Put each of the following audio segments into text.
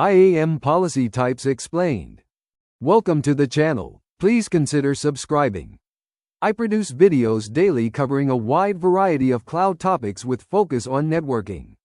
IAM policy types explained. Welcome to the channel. Please consider subscribing. I produce videos daily covering a wide variety of cloud topics with focus on networking.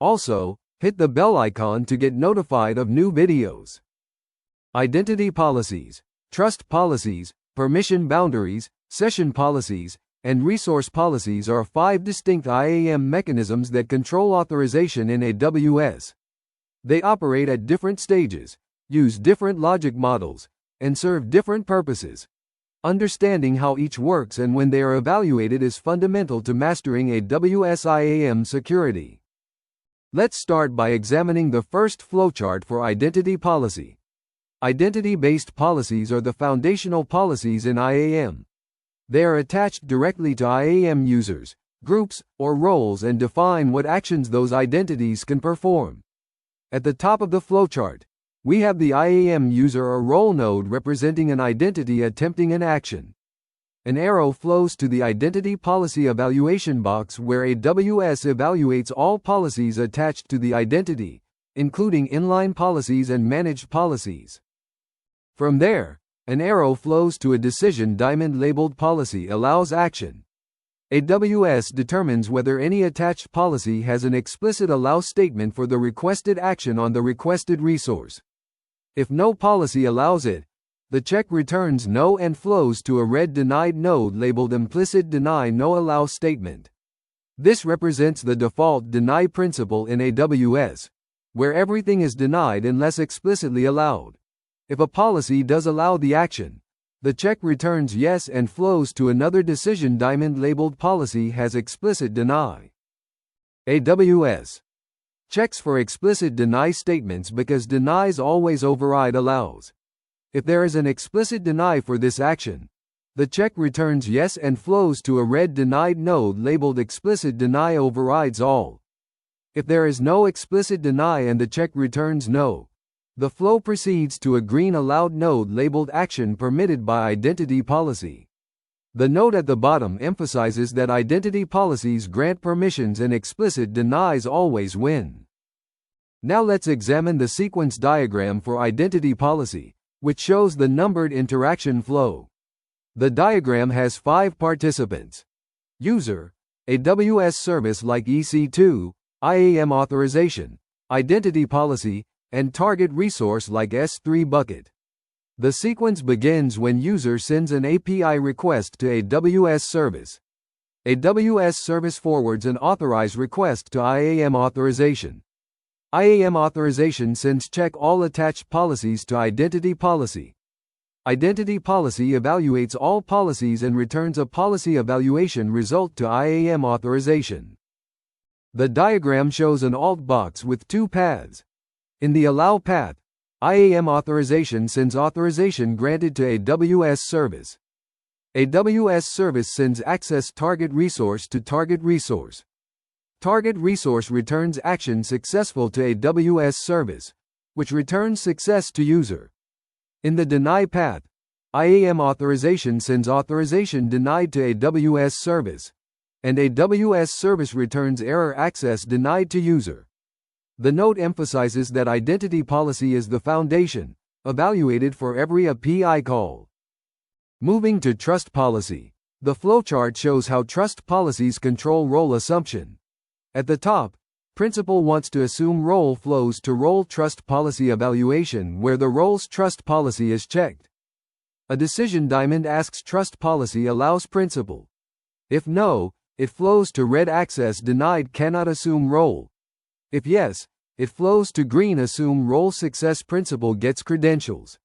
Also, hit the bell icon to get notified of new videos. Identity policies, trust policies, permission boundaries, session policies, and resource policies are 5 distinct IAM mechanisms that control authorization in AWS. They operate at different stages, use different logic models, and serve different purposes. Understanding how each works and when they are evaluated is fundamental to mastering AWS IAM security. Let's start by examining the first flowchart for identity policy. Identity-based policies are the foundational policies in IAM. They are attached directly to IAM users, groups, or roles and define what actions those identities can perform. At the top of the flowchart, we have the IAM user or role node representing an identity attempting an action. An arrow flows to the Identity Policy Evaluation box where AWS evaluates all policies attached to the identity, including inline policies and managed policies. From there, an arrow flows to a decision diamond labeled Policy Allows Action. AWS determines whether any attached policy has an explicit allow statement for the requested action on the requested resource. If no policy allows it, the check returns no and flows to a red denied node labeled Implicit Deny No Allow statement. This represents the default deny principle in AWS, where everything is denied unless explicitly allowed. If a policy does allow the action, the check returns yes and flows to another decision diamond labeled Policy Has Explicit Deny. AWS checks for explicit deny statements because denies always override allows. If there is an explicit deny for this action, the check returns yes and flows to a red denied node labeled Explicit Deny Overrides All. If there is no explicit deny and the check returns no, the flow proceeds to a green allowed node labeled Action Permitted by Identity Policy. The note at the bottom emphasizes that identity policies grant permissions and explicit denies always win. Now let's examine the sequence diagram for identity policy, which shows the numbered interaction flow. The diagram has 5 participants: user, AWS service like EC2, IAM authorization, identity policy, and target resource like S3 bucket. The sequence begins when user sends an API request to AWS service. AWS service forwards an authorized request to IAM authorization. IAM authorization sends check all attached policies to identity policy. Identity policy evaluates all policies and returns a policy evaluation result to IAM authorization. The diagram shows an alt box with 2 paths. In the allow path, IAM authorization sends authorization granted to AWS service. AWS service sends access target resource to target resource. Target resource returns action successful to AWS service, which returns success to user. In the deny path, IAM authorization sends authorization denied to AWS service, and AWS service returns error access denied to user. The note emphasizes that identity policy is the foundation, evaluated for every API call. Moving to trust policy, the flowchart shows how trust policies control role assumption. At the top, principal wants to assume role flows to role trust policy evaluation where the role's trust policy is checked. A decision diamond asks trust policy allows principal. If no, it flows to red access denied cannot assume role. If yes, it flows to green assume role success principal gets credentials.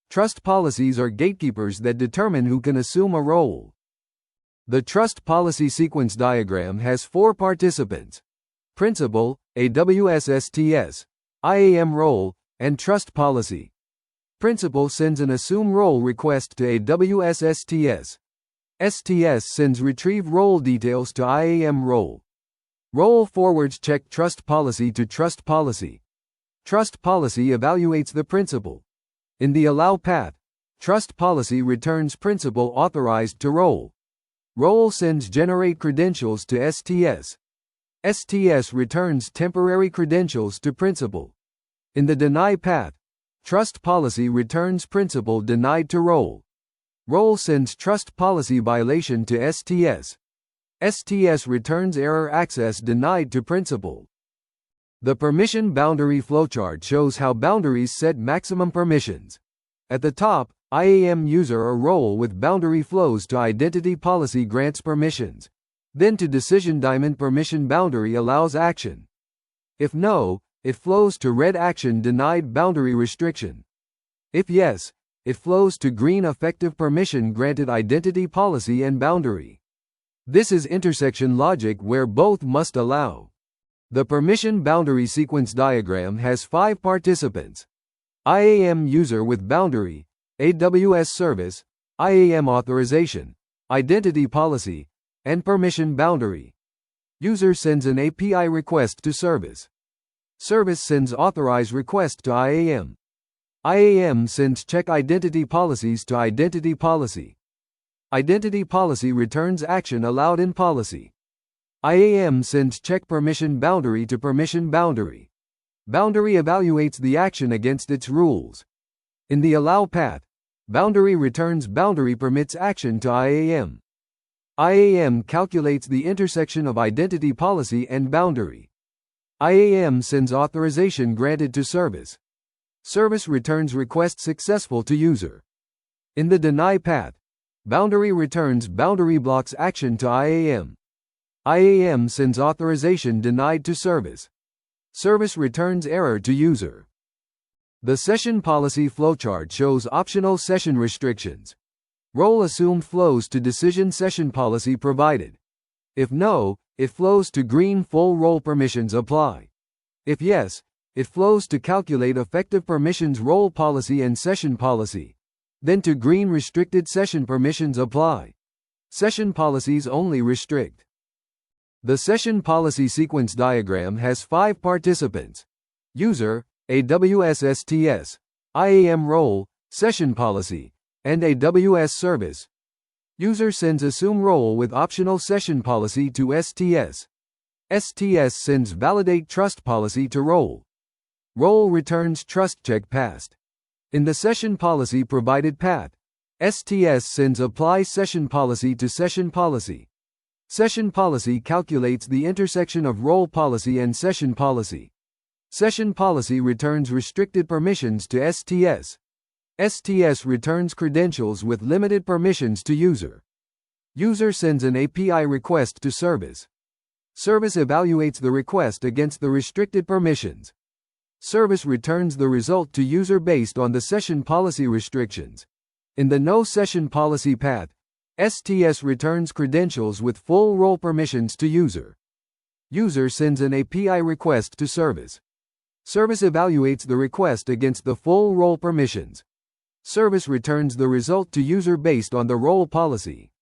Trust policies are gatekeepers that determine who can assume a role. The trust policy sequence diagram has 4 participants: principal, AWS STS, IAM role, and trust policy. Principal sends an assume role request to AWS STS. STS sends retrieve role details to IAM role. Role forwards check trust policy to trust policy. Trust policy evaluates the principal. In the allow path, trust policy returns principal authorized to role. Role sends generate credentials to STS. STS returns temporary credentials to principal. In the deny path, trust policy returns principal denied to role. Role sends trust policy violation to STS. STS returns error access denied to principal. The permission boundary flowchart shows how boundaries set maximum permissions. At the top, IAM user or role with boundary flows to identity policy grants permissions. Then to decision diamond permission boundary allows action. If no, it flows to red action denied boundary restriction. If yes, it flows to green effective permission granted identity policy and boundary. This is intersection logic where both must allow. The permission boundary sequence diagram has 5 participants: IAM user with boundary, AWS service, IAM authorization, identity policy, and permission boundary. User sends an API request to service. Service sends authorized request to IAM. IAM sends check identity policies to identity policy. Identity policy returns action allowed in policy. IAM sends check permission boundary to permission boundary. Boundary evaluates the action against its rules. In the allow path, boundary returns boundary permits action to IAM. IAM calculates the intersection of identity policy and boundary. IAM sends authorization granted to service. Service returns request successful to user. In the deny path, boundary returns boundary blocks action to IAM. IAM sends authorization denied to service. Service returns error to user. The session policy flowchart shows optional session restrictions. Role assumed flows to decision session policy provided. If no, it flows to green full role permissions apply. If yes, it flows to calculate effective permissions role policy and session policy. Then to green restricted session permissions apply. Session policies only restrict. The session policy sequence diagram has 5 participants: user, AWS STS, IAM role, session policy, and AWS service. User sends assume role with optional session policy to STS. STS sends validate trust policy to role. Role returns trust check passed. In the session policy provided path, STS sends apply session policy to session policy. Session policy calculates the intersection of role policy and session policy. Session policy returns restricted permissions to STS. STS returns credentials with limited permissions to user. User sends an API request to service. Service evaluates the request against the restricted permissions. Service returns the result to user based on the session policy restrictions. In the no session policy path, STS returns credentials with full role permissions to user. User sends an API request to service. Service evaluates the request against the full role permissions. Service returns the result to user based on the role policy.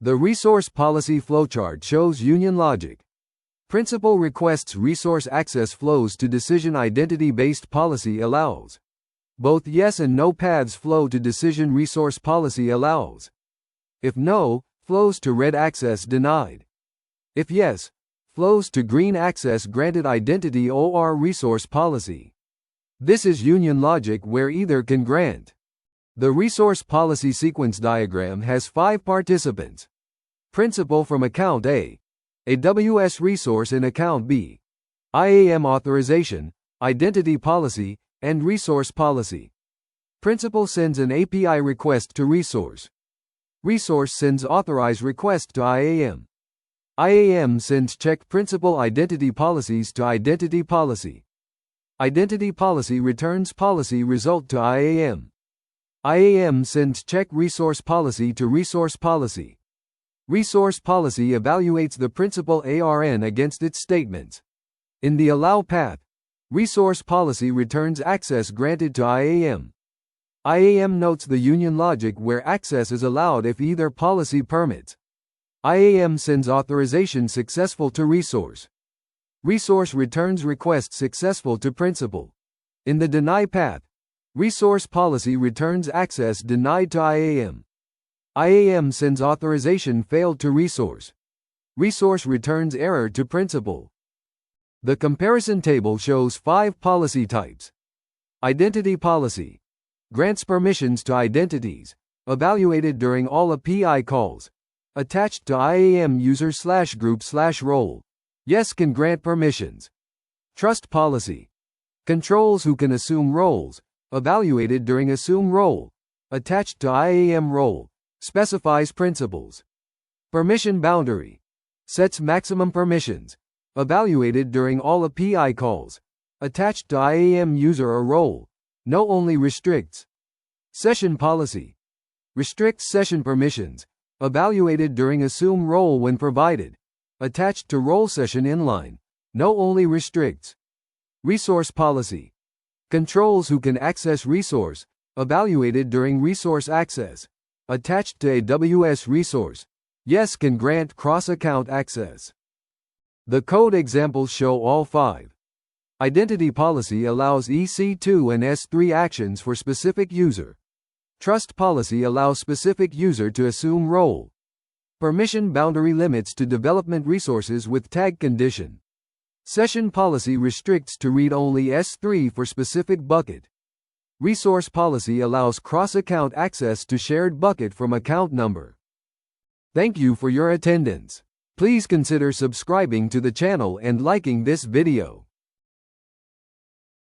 The resource policy flowchart shows union logic. Principal requests resource access flows to decision identity-based policy allows. Both yes and no paths flow to decision resource policy allows. If no, flows to red access denied. If yes, flows to green access granted identity or resource policy. This is union logic where either can grant. The resource policy sequence diagram has 5 participants: principal from account A, AWS resource in account B, IAM authorization, identity policy, and resource policy. Principal sends an API request to resource. Resource sends authorized request to IAM. IAM sends check principal identity policies to identity policy. Identity policy returns policy result to IAM. IAM sends check resource policy to resource policy. Resource policy evaluates the principal ARN against its statements. In the allow path, resource policy returns access granted to IAM. IAM notes the union logic where access is allowed if either policy permits. IAM sends authorization successful to resource. Resource returns request successful to principal. In the deny path, resource policy returns access denied to IAM. IAM sends authorization failed to resource. Resource returns error to principal. The comparison table shows 5 policy types. Identity policy grants permissions to identities, evaluated during all API calls, attached to IAM user/group/role. Yes can grant permissions. Trust policy controls who can assume roles, evaluated during assume role, attached to IAM role, specifies principles. Permission boundary sets maximum permissions, evaluated during all API calls, attached to IAM user or role, no only restricts. Session policy restricts session permissions, evaluated during assume role when provided, attached to role session inline, no only restricts. Resource policy controls who can access resource, evaluated during resource access, attached to AWS resource. Yes can grant cross-account access. The code examples show all 5. Identity policy allows EC2 and S3 actions for specific user. Trust policy allows specific user to assume role. Permission boundary limits to development resources with tag condition. Session policy restricts to read-only S3 for specific bucket. Resource policy allows cross-account access to shared bucket from account number. Thank you for your attendance. Please consider subscribing to the channel and liking this video.